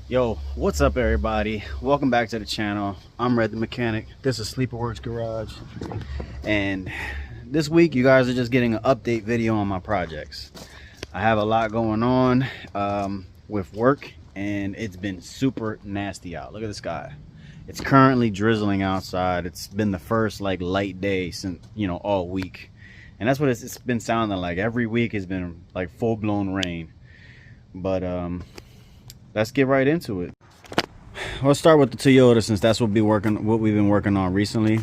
Yo, what's up everybody? Welcome back to the channel. I'm Red the Mechanic. This is Sleeperworks Garage. And this week you guys are just getting an update video on my projects. I have a lot going on with work, and it's been super nasty out. Look at the sky. It's currently drizzling outside. It's been the first like light day since, all week. And that's what it's been sounding like. Every week has been like full-blown rain. But let's get right into it. Let's start with the Toyota, since that's what we've been working on recently.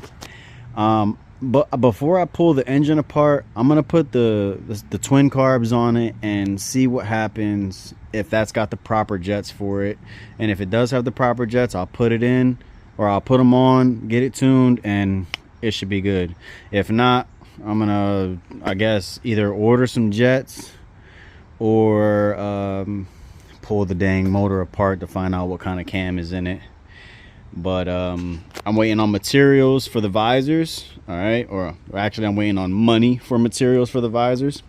But before I pull the engine apart, I'm gonna put the twin carbs on it and see what happens if that's got the proper jets for it. And if it does have the proper jets, I'll put it in, or I'll put them on, get it tuned, and it should be good. If not, I'm gonna, I guess, either order some jets or pull the dang motor apart to find out what kind of cam is in it. But I'm waiting on materials for the visors. All right, or actually I'm waiting on money for materials for the visors,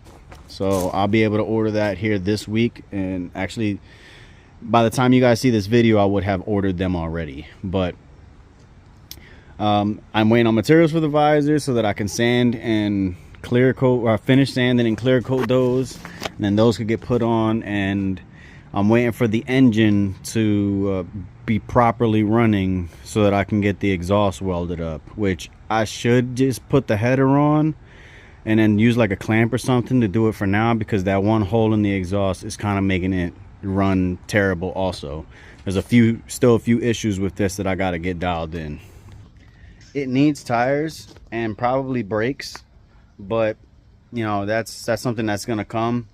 so I'll be able to order that here this week. And actually, by the time you guys see this video, I would have ordered them already. But I'm waiting on materials for the visors so that I can sand and clear coat, or finish sanding and clear coat those, and then those could get put on. And I'm waiting for the engine to be properly running so that I can get the exhaust welded up, which I should just put the header on and then use like a clamp or something to do it for now, because that one hole in the exhaust is kind of making it run terrible also. There's still a few issues with this that I got to get dialed in. It needs tires and probably brakes, but that's something that's gonna come.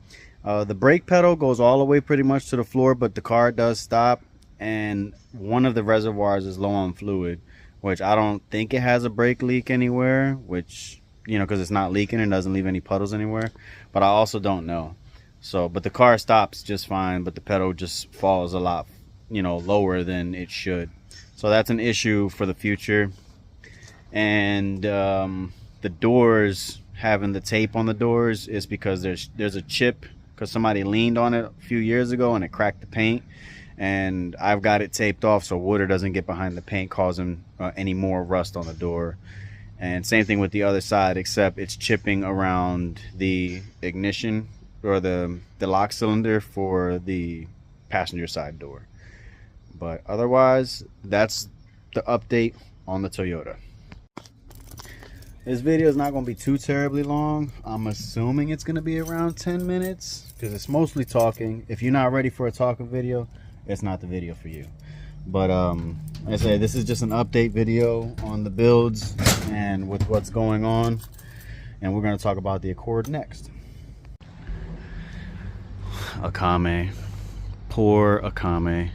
The brake pedal goes all the way pretty much to the floor, but the car does stop, and one of the reservoirs is low on fluid, which I don't think it has a brake leak anywhere, which, because it's not leaking and doesn't leave any puddles anywhere, but I also don't know. So, but the car stops just fine, but the pedal just falls a lot, lower than it should. So that's an issue for the future. And the doors, having the tape on the doors, is because there's a chip, because somebody leaned on it a few years ago and it cracked the paint, and I've got it taped off so water doesn't get behind the paint, causing any more rust on the door. And same thing with the other side, except it's chipping around the ignition or the lock cylinder for the passenger side door. But otherwise, that's the update on the Toyota. This video is not going to be too terribly long. I'm assuming it's going to be around 10 minutes because it's mostly talking. If you're not ready for a talking video, it's not the video for you. But like I say, this is just an update video on the builds and with what's going on. And we're going to talk about the Accord next. Akame. Poor Akame.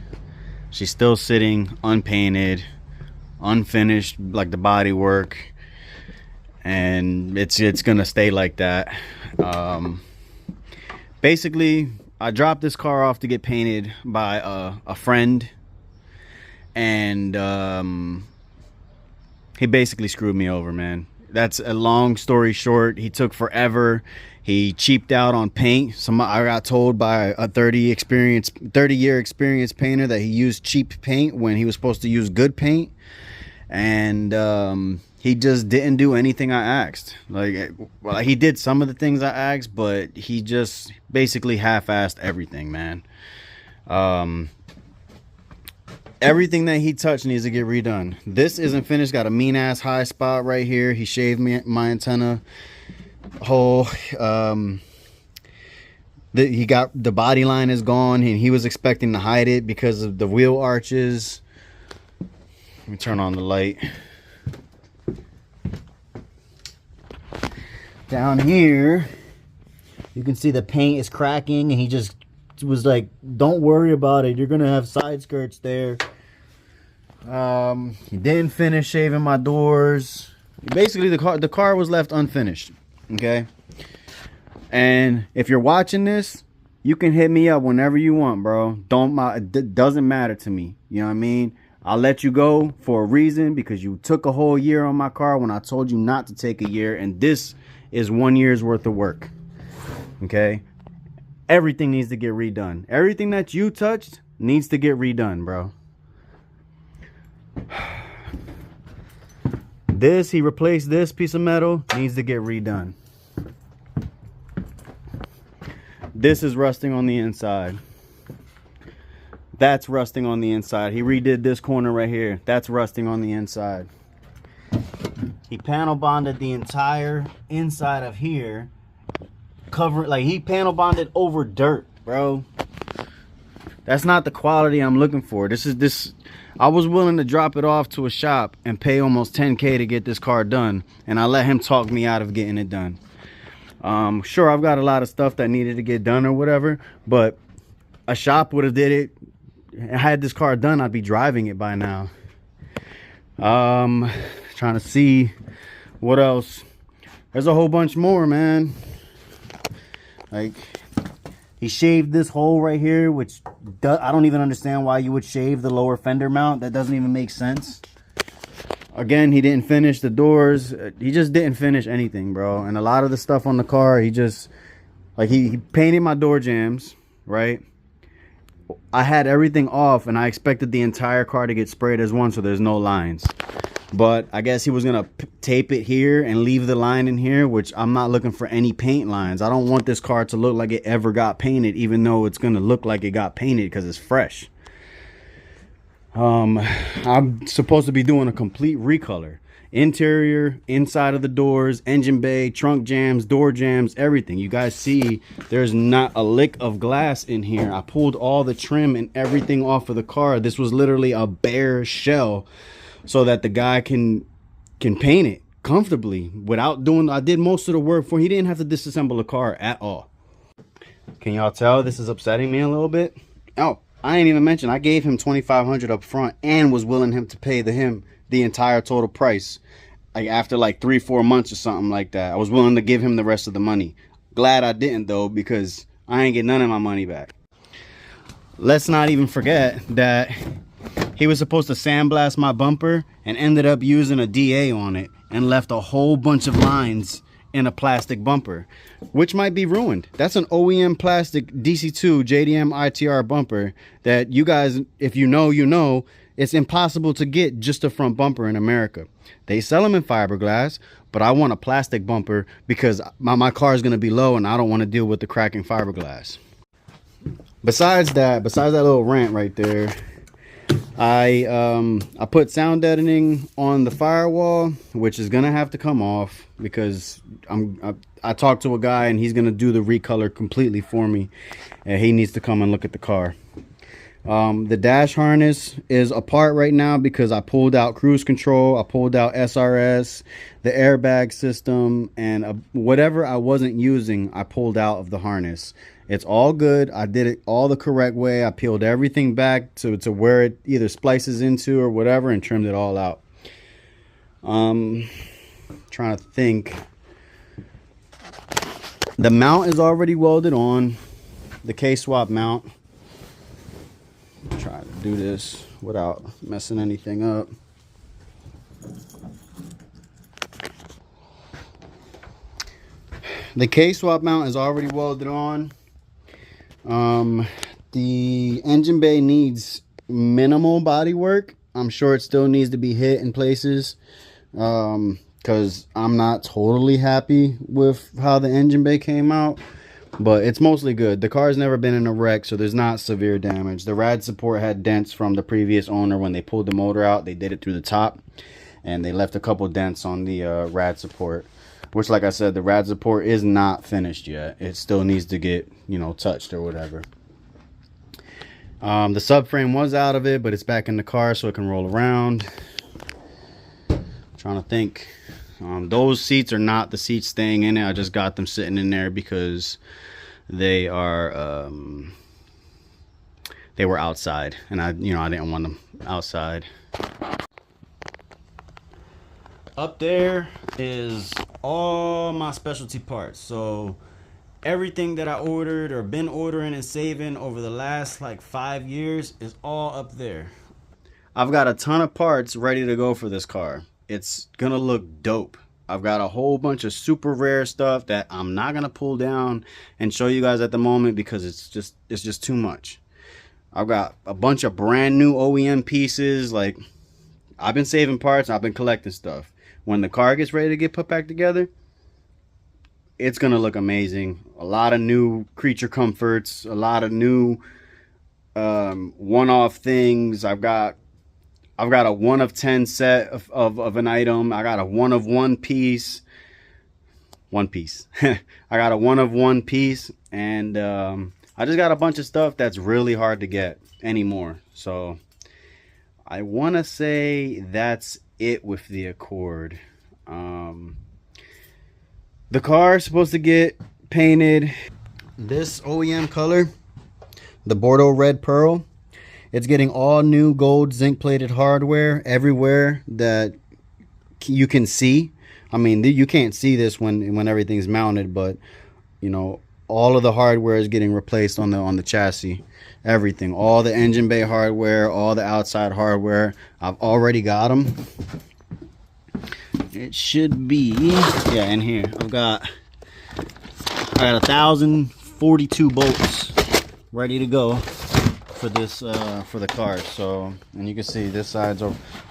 She's still sitting unpainted, unfinished, like the body work. And it's gonna stay like that. Basically, I dropped this car off to get painted by a friend, and he basically screwed me over, man. That's a long story short. He took forever. He cheaped out on paint. I got told by a 30-year experienced painter that he used cheap paint when he was supposed to use good paint. And he just didn't do anything I asked. Well, he did some of the things I asked, but he just basically half-assed everything, man. Everything that he touched needs to get redone. This isn't finished. Got a mean-ass high spot right here. He shaved my antenna hole. He got the body line is gone, and he was expecting to hide it because of the wheel arches. Let me turn on the light. Down here, you can see the paint is cracking, and he just was like, don't worry about it, you're gonna have side skirts there. He didn't finish shaving my doors. Basically, the car was left unfinished. Okay, and if you're watching this, you can hit me up whenever you want, bro. It doesn't matter to me. You know what I mean? I'll let you go for a reason, because you took a whole year on my car when I told you not to take a year, and this is 1 year's worth of work. Okay, everything needs to get redone. Everything that you touched needs to get redone, bro. This, he replaced this piece of metal, needs to get redone. This is rusting on the inside. That's rusting on the inside. He redid this corner right here. That's rusting on the inside. He panel bonded the entire inside of here. He panel bonded over dirt, bro. That's not the quality I'm looking for. I was willing to drop it off to a shop and pay almost 10K to get this car done, and I let him talk me out of getting it done. Sure, I've got a lot of stuff that needed to get done or whatever, but a shop would have did it. I had this car done, I'd be driving it by now. Trying to see what else. There's a whole bunch more, man. Like, he shaved this hole right here, which I don't even understand why you would shave the lower fender mount. That doesn't even make sense. Again, he didn't finish the doors. He just didn't finish anything, bro. And a lot of the stuff on the car, he just, like, he painted my door jambs, right? I had everything off, and I expected the entire car to get sprayed as one, so there's no lines. But I guess he was gonna tape it here and leave the line in here, which I'm not looking for any paint lines. I don't want this car to look like it ever got painted, even though it's gonna look like it got painted because it's fresh. I'm supposed to be doing a complete recolor. Interior, inside of the doors, engine bay, trunk jams, door jams, everything. You guys see there's not a lick of glass in here. I pulled all the trim and everything off of the car. This was literally a bare shell so that the guy can paint it comfortably without doing. I did most of the work for. He didn't have to disassemble the car at all. Can y'all tell this is upsetting me a little bit? Oh, I ain't even mentioned I gave him $2,500 up front and was willing him to pay him the entire total price, like after like 3-4 months or something like that. I was willing to give him the rest of the money. Glad I didn't though, because I ain't get none of my money back. Let's not even forget that he was supposed to sandblast my bumper and ended up using a DA on it and left a whole bunch of lines in a plastic bumper, which might be ruined. That's an OEM plastic DC2 JDM ITR bumper that you guys, if you know, you know, it's impossible to get just a front bumper in America. They sell them in fiberglass, but I want a plastic bumper because my car is going to be low and I don't want to deal with the cracking fiberglass. Besides that little rant right there, I put sound deadening on the firewall, which is gonna have to come off because I talked to a guy and he's gonna do the recolor completely for me, and he needs to come and look at the car. The dash harness is apart right now because I pulled out cruise control, I pulled out SRS, the airbag system, and whatever I wasn't using I pulled out of the harness. It's all good. I did it all the correct way. I peeled everything back to where it either splices into or whatever and trimmed it all out. Trying to think. The mount is already welded on. The K-swap mount. Try to do this without messing anything up. The K-swap mount is already welded on. The engine bay needs minimal body work. I'm sure it still needs to be hit in places, because I'm not totally happy with how the engine bay came out, but it's mostly good. The car's never been in a wreck, so there's not severe damage. The rad support had dents from the previous owner. When they pulled the motor out, they did it through the top and they left a couple dents on the rad support, which, like I said, the rad support is not finished yet. It still needs to get, you know, touched or whatever. The subframe was out of it, but it's back in the car so it can roll around. Trying to think. Those seats are not the seats staying in it. I just got them sitting in there because they are they were outside, and I didn't want them outside. Up there is all my specialty parts. So everything that I ordered or been ordering and saving over the last like 5 years is all up there. I've got a ton of parts ready to go for this car. It's gonna look dope. I've got a whole bunch of super rare stuff that I'm not gonna pull down and show you guys at the moment because it's just too much. I've got a bunch of brand new OEM pieces. Like, I've been saving parts. I've been collecting stuff. When the car gets ready to get put back together, it's gonna look amazing. A lot of new creature comforts, a lot of new one-off things. I've got a 1 of 10 set of an item. I got a 1 of 1 piece. I got a 1 of 1 piece, and I just got a bunch of stuff that's really hard to get anymore. So I want to say that's it with the Accord. The car is supposed to get painted this OEM color, the Bordeaux Red Pearl. It's getting all new gold zinc plated hardware everywhere that you can see. I mean, you can't see this when everything's mounted, but you know, all of the hardware is getting replaced on the chassis. Everything, all the engine bay hardware, all the outside hardware, I've already got them. It should be, yeah, in here. I got 1,042 bolts ready to go for this for the car. So, and you can see this side's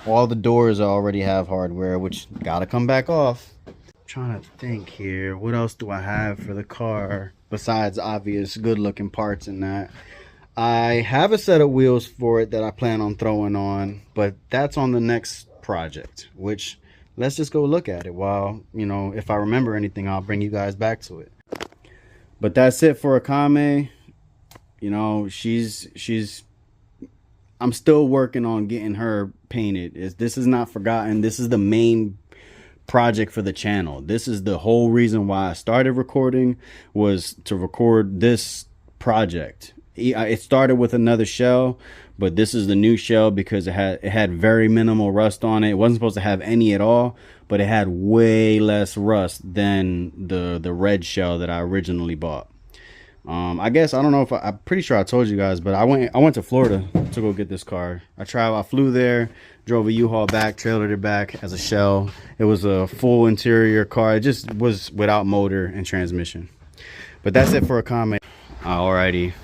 all the doors already have hardware, which gotta come back off. I'm trying to think here, what else do I have for the car besides obvious good looking parts and that. I have a set of wheels for it that I plan on throwing on, but that's on the next project, which let's just go look at it. While, you know, if I remember anything, I'll bring you guys back to it. But that's it for Akame. You know, I'm still working on getting her painted. This is not forgotten. This is the main project for the channel. This is the whole reason why I started recording, was to record this project. It started with another shell, but this is the new shell because it had very minimal rust on it. It wasn't supposed to have any at all, but it had way less rust than the red shell that I originally bought. I guess, I don't know if I'm pretty sure I told you guys, but I went to Florida to go get this car. I flew there, drove a U-Haul back, trailered it back as a shell. It was a full interior car. It just was without motor and transmission. But that's it for Akame. Alrighty.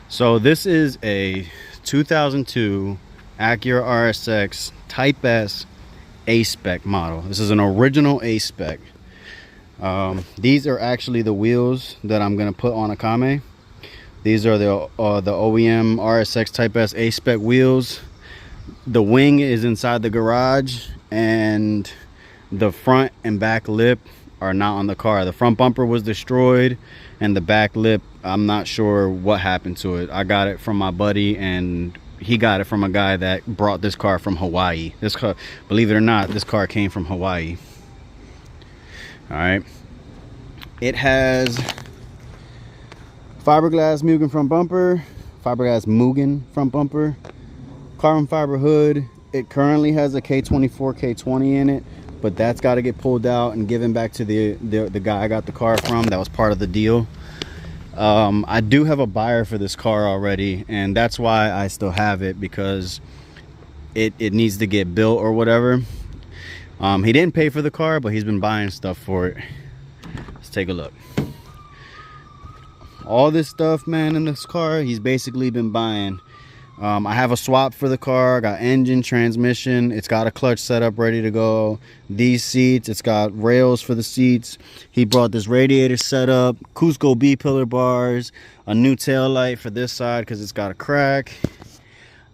So this is a 2002 Acura RSX Type S A-Spec model. This is an original A-Spec. These are actually the wheels that I'm going to put on Akame. These are the OEM RSX Type S A-Spec wheels. The wing is inside the garage, and the front and back lip are not on the car. The front bumper was destroyed, and the back lip, I'm not sure what happened to it. I got it from my buddy, and he got it from a guy that brought this car from Hawaii. This car, believe it or not, this car came from Hawaii. All right, it has fiberglass Mugen front bumper, fiberglass Mugen front bumper, carbon fiber hood. It currently has a K24 K20 in it, but that's got to get pulled out and given back to the guy I got the car from. That was part of the deal. I do have a buyer for this car already, and that's why I still have it, because it needs to get built or whatever. He didn't pay for the car, but he's been buying stuff for it. Let's take a look. All this stuff, man, in this car, he's basically been buying. I have a swap for the car. I got engine, transmission. It's got a clutch setup ready to go. These seats, it's got rails for the seats. He brought this radiator setup, Cusco B-pillar bars, a new tail light for this side because it's got a crack,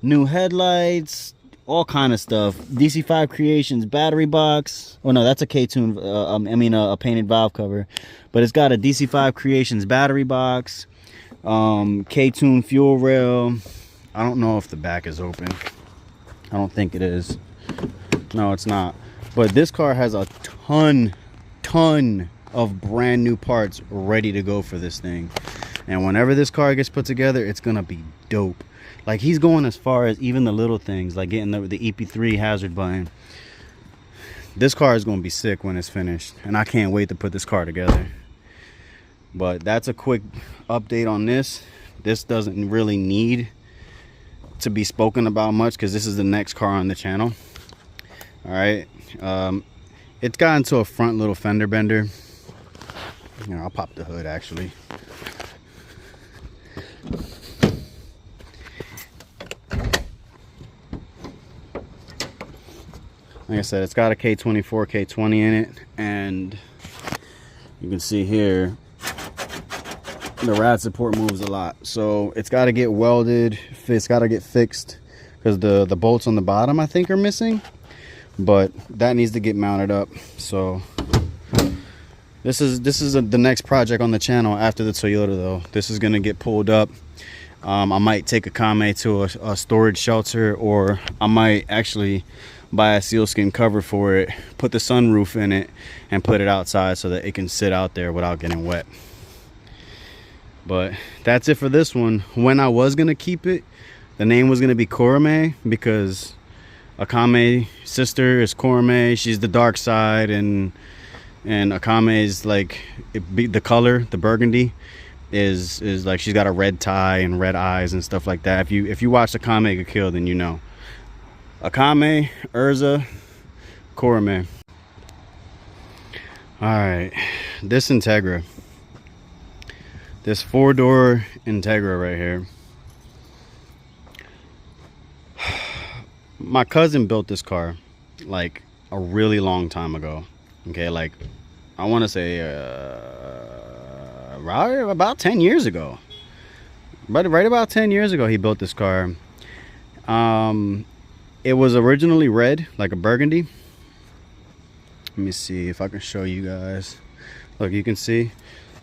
new headlights, all kind of stuff. DC5 Creations battery box. Oh no, that's a K-Tune, a painted valve cover. But it's got a DC5 Creations battery box, K-Tune fuel rail. I don't know if the back is open. I don't think it is. No, it's not. But this car has a ton of brand new parts ready to go for this thing. And whenever this car gets put together, it's gonna be dope. Like, he's going as far as even the little things, like getting the EP3 hazard button. This car is gonna be sick when it's finished, and I can't wait to put this car together. But that's a quick update on this. This doesn't really need to be spoken about much because this is the next car on the channel. All right, it's got into a front little fender bender. You know, I'll pop the hood actually. Like I said, it's got a K24, K20 in it, and you can see here the rad support moves a lot, so it's got to get welded. It's got to get fixed because the bolts on the bottom I think are missing, but that needs to get mounted up. So this is the next project on the channel after the Toyota though. This is gonna get pulled up. I might take a Kame to a storage shelter, or I might actually buy a sealskin cover for it, put the sunroof in it, and put it outside so that it can sit out there without getting wet. But that's it for this one. When I was gonna keep it, the name was gonna be Korome, because Akame's sister is Korome. She's the dark side, and Akame is like, the color, the burgundy is like, she's got a red tie and red eyes and stuff like that. If you watch Akame Ga Kill, then you know. Akame, Urza, Korome. All right, this Integra, this 4-door Integra right here. My cousin built this car like a really long time ago. Okay, like I want to say right about 10 years ago. But right about 10 years ago he built this car. It was originally red, like a burgundy. Let me see if I can show you guys. Look, you can see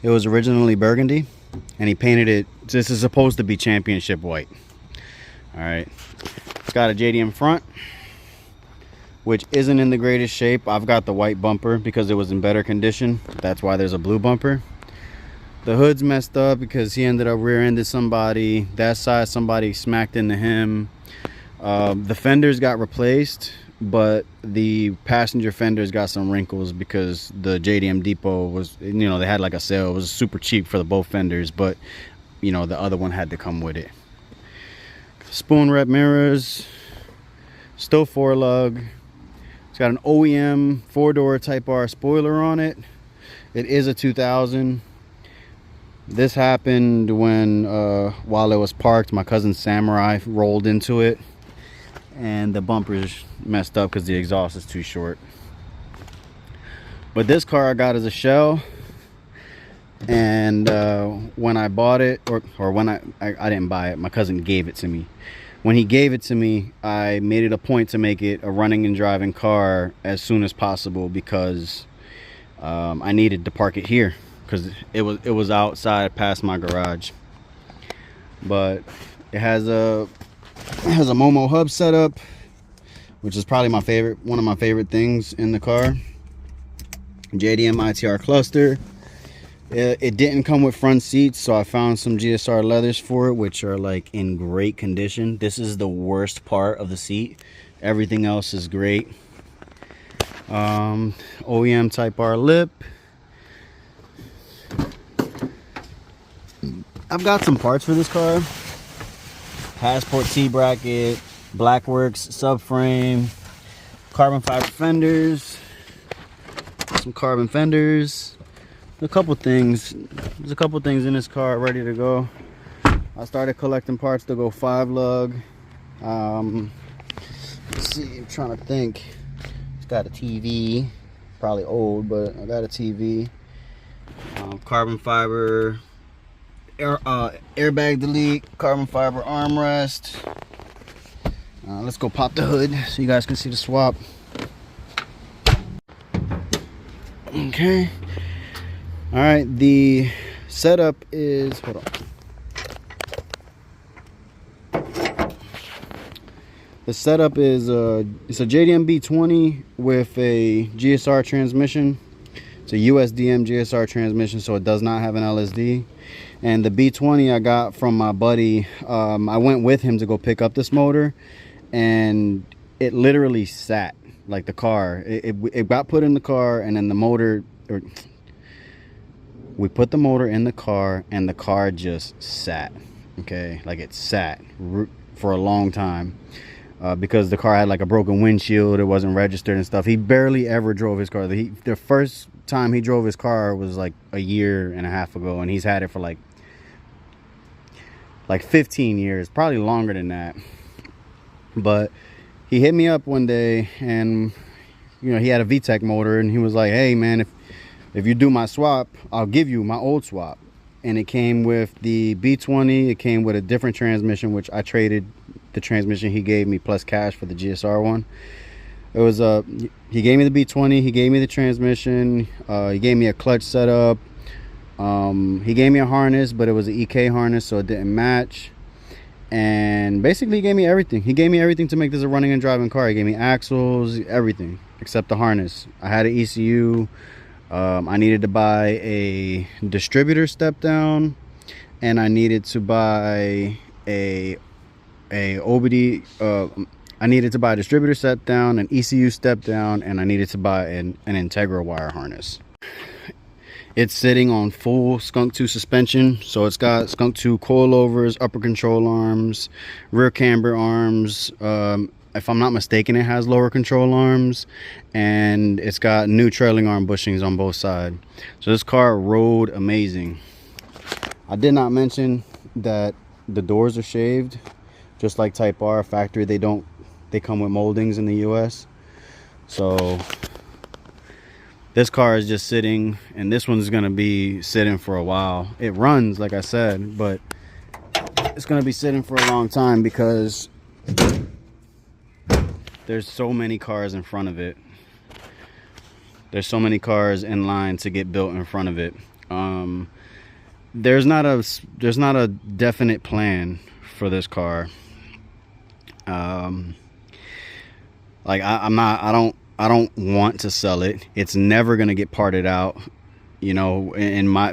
it was originally burgundy, and he painted it. This is supposed to be championship white. All right, it's got a JDM front, which isn't in the greatest shape. I've got the white bumper because it was in better condition. That's why there's a blue bumper. The hood's messed up because he ended up rear-ended somebody. That side, somebody smacked into him. The fenders got replaced, but the passenger fenders got some wrinkles because the JDM Depot was, you know, they had like a sale. It was super cheap for the both fenders, but you know, the other one had to come with it. Spoon rep mirrors, still 4-lug. It's got an OEM 4-door Type R spoiler on it. It is a 2000. This happened when while it was parked, my cousin Samurai rolled into it, and the bumper's messed up because the exhaust is too short. But this car I got as a shell, and when I bought it, or when I didn't buy it, my cousin gave it to me. When he gave it to me, I made it a point to make it a running and driving car as soon as possible, because I needed to park it here because it was outside past my garage. But it has a Momo hub setup, which is probably one of my favorite things in the car. JDM ITR cluster. It didn't come with front seats, so I found some GSR leathers for it, which are like in great condition. This is the worst part of the seat. Everything else is great. OEM Type R lip. I've got some parts for this car. Passport T-bracket, Blackworks subframe, carbon fiber fenders, some carbon fenders, a couple things. There's a couple things in this car ready to go. I started collecting parts to go 5-lug. Let's see, I'm trying to think. It's got a TV, probably old, but I got a TV. Carbon fiber airbag delete, carbon fiber armrest. Let's go pop the hood so you guys can see the swap. Okay. All right, the setup is, hold on. The setup is it's a JDM B20 with a GSR transmission. It's a USDM GSR transmission, so it does not have an LSD. And the B20 I got from my buddy. I went with him to go pick up this motor, and it literally sat, like the car. It got put in the car, and then the motor, we put the motor in the car, and the car just sat. Okay, like it sat for a long time. Because the car had like a broken windshield, it wasn't registered and stuff. He barely ever drove his car. The first time he drove his car was like a year and a half ago, and he's had it for like 15 years, probably longer than that. But he hit me up one day, and you know, he had a VTEC motor, and he was like, hey man, if you do my swap, I'll give you my old swap. And it came with the B20. It came with a different transmission, which I traded the transmission he gave me plus cash for the GSR one. It was he gave me the B20, he gave me the transmission, he gave me a clutch setup, he gave me a harness, but it was an EK harness, so it didn't match. And basically he gave me everything. He gave me everything to make this a running and driving car. He gave me axles, everything except the harness. I had an ECU. I needed to buy a distributor step down, and I needed to buy a OBD. I needed to buy a distributor step down, an ECU step down, and I needed to buy an Integra wire harness. It's sitting on full Skunk 2 suspension, so it's got Skunk 2 coilovers, upper control arms, rear camber arms. If I'm not mistaken, it has lower control arms, and it's got new trailing arm bushings on both sides. So this car rode amazing. I did not mention that the doors are shaved, just like Type R factory. They come with moldings in the US. So this car is just sitting, and this one's gonna be sitting for a while. It runs, like I said, but it's gonna be sitting for a long time because there's so many cars in front of it. There's so many cars in line to get built in front of it. There's not a definite plan for this car. Like I don't want to sell it. It's never gonna get parted out, you know,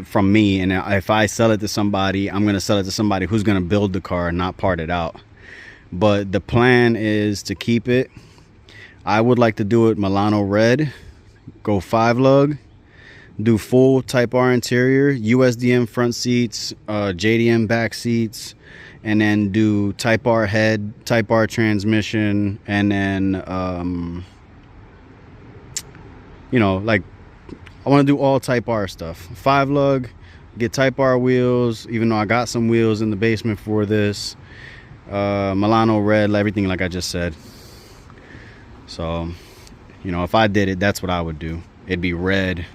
from me. And if I sell it to somebody, I'm gonna sell it to somebody who's gonna build the car, not part it out. But the plan is to keep it. I would like to do it Milano red, go 5-lug, do full Type R interior, USDM front seats, JDM back seats, and then do Type R head, Type R transmission, and then you know, like, I want to do all Type R stuff. 5-lug, get Type R wheels, even though I got some wheels in the basement for this. Milano red, everything like I just said. So, you know, if I did it, that's what I would do. It'd be red,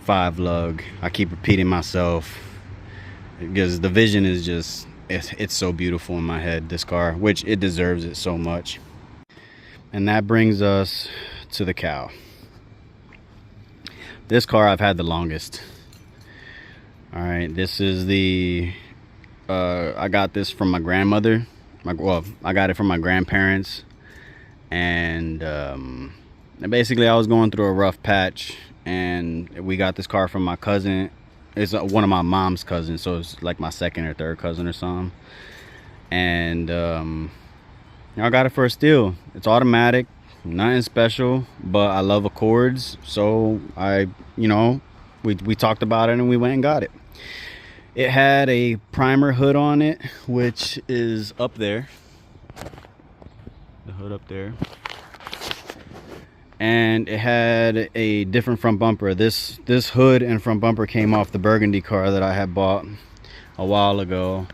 5-lug. I keep repeating myself because the vision is just, it's so beautiful in my head, this car, which it deserves it so much. And that brings us to the cow. This car I've had the longest. All right, this is the I got this from my grandmother. I got it from my grandparents, and basically I was going through a rough patch, and we got this car from my cousin. It's one of my mom's cousins, so it's like my second or third cousin or something. And I got it for a steal. It's automatic, nothing special, but I love Accords, so we talked about it and we went and got it. It had a primer hood on it, which is up there, the hood up there, and it had a different front bumper. This hood and front bumper came off the Burgundy car that I had bought a while ago.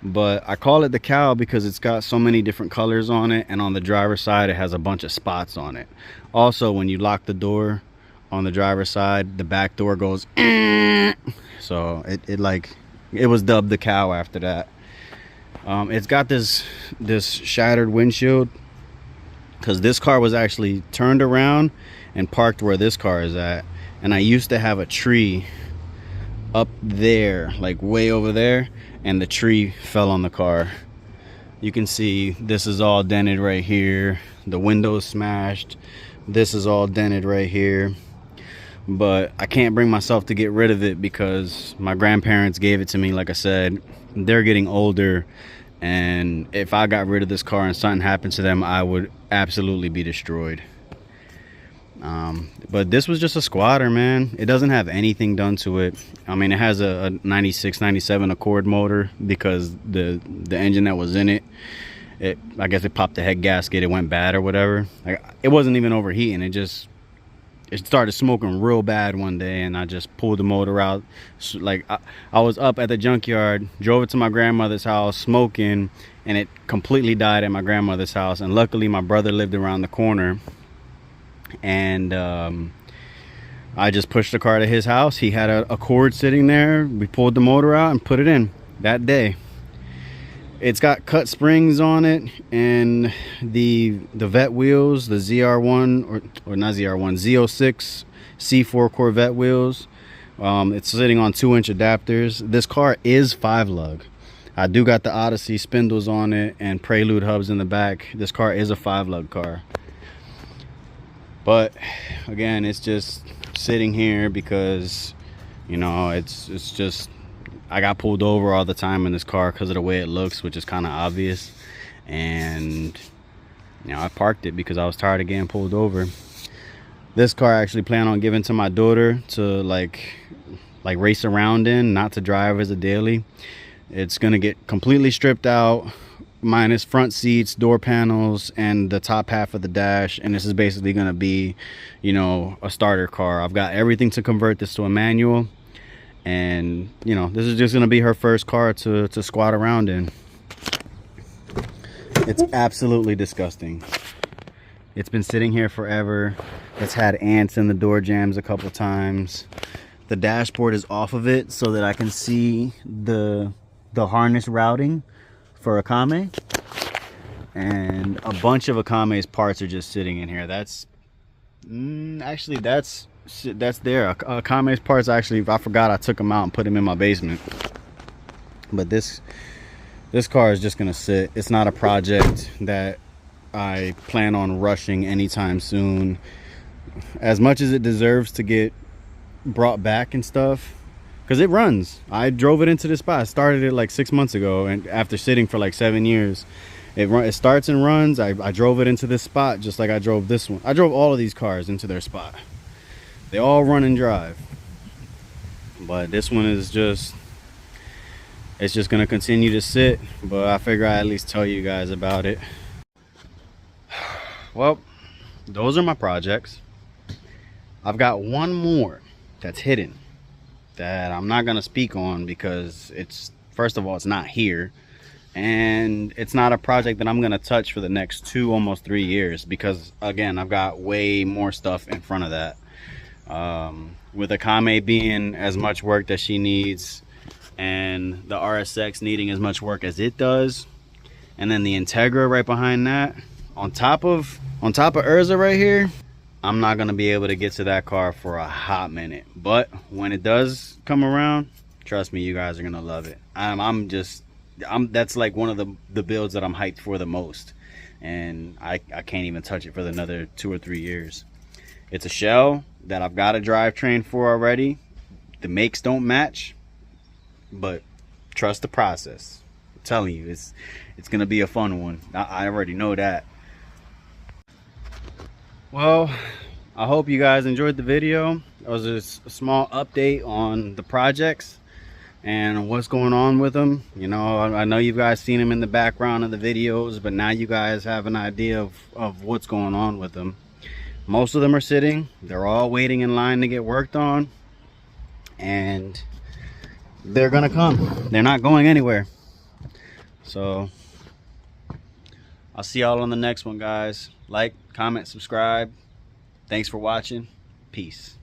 But I call it the cow because it's got so many different colors on it, and on the driver's side it has a bunch of spots on it. Also, when you lock the door on the driver's side, the back door goes so it was dubbed the cow after that. It's got this shattered windshield because this car was actually turned around and parked where this car is at, and I used to have a tree up there, like way over there, and the tree fell on the car. You can see this is all dented right here, the windows smashed, this is all dented right here, but I can't bring myself to get rid of it because my grandparents gave it to me. Like I said, they're getting older, and if I got rid of this car and something happened to them, I would absolutely be destroyed. But this was just a squatter, man. It doesn't have anything done to it. I mean, it has a 96, 97 Accord motor because the engine that was in it, I guess it popped the head gasket, it went bad or whatever. Like, it wasn't even overheating, it started smoking real bad one day, and I just pulled the motor out. Like, I was up at the junkyard, drove it to my grandmother's house smoking, and it completely died at my grandmother's house. And luckily my brother lived around the corner, and I just pushed the car to his house. He had a cord sitting there. We pulled the motor out and put it in that day. It's got cut springs on it, and the vet wheels, the ZR1 or not ZR1, Z06 C4 Corvette wheels. It's sitting on 2-inch adapters. This car is 5-lug. I do got the Odyssey spindles on it and Prelude hubs in the back. This car is a 5-lug car. But again, it's just sitting here because, you know, it's just, I got pulled over all the time in this car because of the way it looks, which is kind of obvious. And, you know, I parked it because I was tired of getting pulled over. This car I actually plan on giving to my daughter to like race around in, not to drive as a daily. It's gonna get completely stripped out, minus front seats, door panels, and the top half of the dash. And this is basically gonna be, you know, a starter car. I've got everything to convert this to a manual, and you know, this is just gonna be her first car to squat around in. It's absolutely disgusting. It's been sitting here forever. It's had ants in the door jambs a couple times. The dashboard is off of it so that I can see the harness routing for Akame, and a bunch of Akame's parts are just sitting in here. That's actually that's there. Akame's parts, actually, I forgot I took them out and put them in my basement. But this car is just gonna sit. It's not a project that I plan on rushing anytime soon. As much as it deserves to get brought back and stuff, because it runs. I drove it into this spot. I started it like 6 months ago, and after sitting for like 7 years, it starts and runs. I drove it into this spot just like I drove this one. I drove all of these cars into their spot. They all run and drive. But this one is just, it's just gonna continue to sit. But I figure I at least tell you guys about it. Well, those are my projects. I've got one more that's hidden that I'm not gonna speak on because it's, first of all, it's not here, and it's not a project that I'm gonna touch for the next 2, almost 3 years, because again, I've got way more stuff in front of that. With Akame being as much work that she needs, and the RSX needing as much work as it does, and then the Integra right behind that, on top of Urza right here, I'm not gonna be able to get to that car for a hot minute. But when it does come around, trust me, you guys are gonna love it. That's like one of the builds that I'm hyped for the most, and I can't even touch it for another 2 or 3 years. It's a shell that I've got a drivetrain for already. The makes don't match, but trust the process. I'm telling you, it's gonna be a fun one. I already know that. Well, I hope you guys enjoyed the video. It was a small update on the projects and what's going on with them. You know, I know you guys seen them in the background of the videos, but now you guys have an idea of what's going on with them. Most of them are sitting. They're all waiting in line to get worked on, and they're gonna come. They're not going anywhere. So I'll see y'all on the next one, guys. Like, comment, subscribe. Thanks for watching. Peace.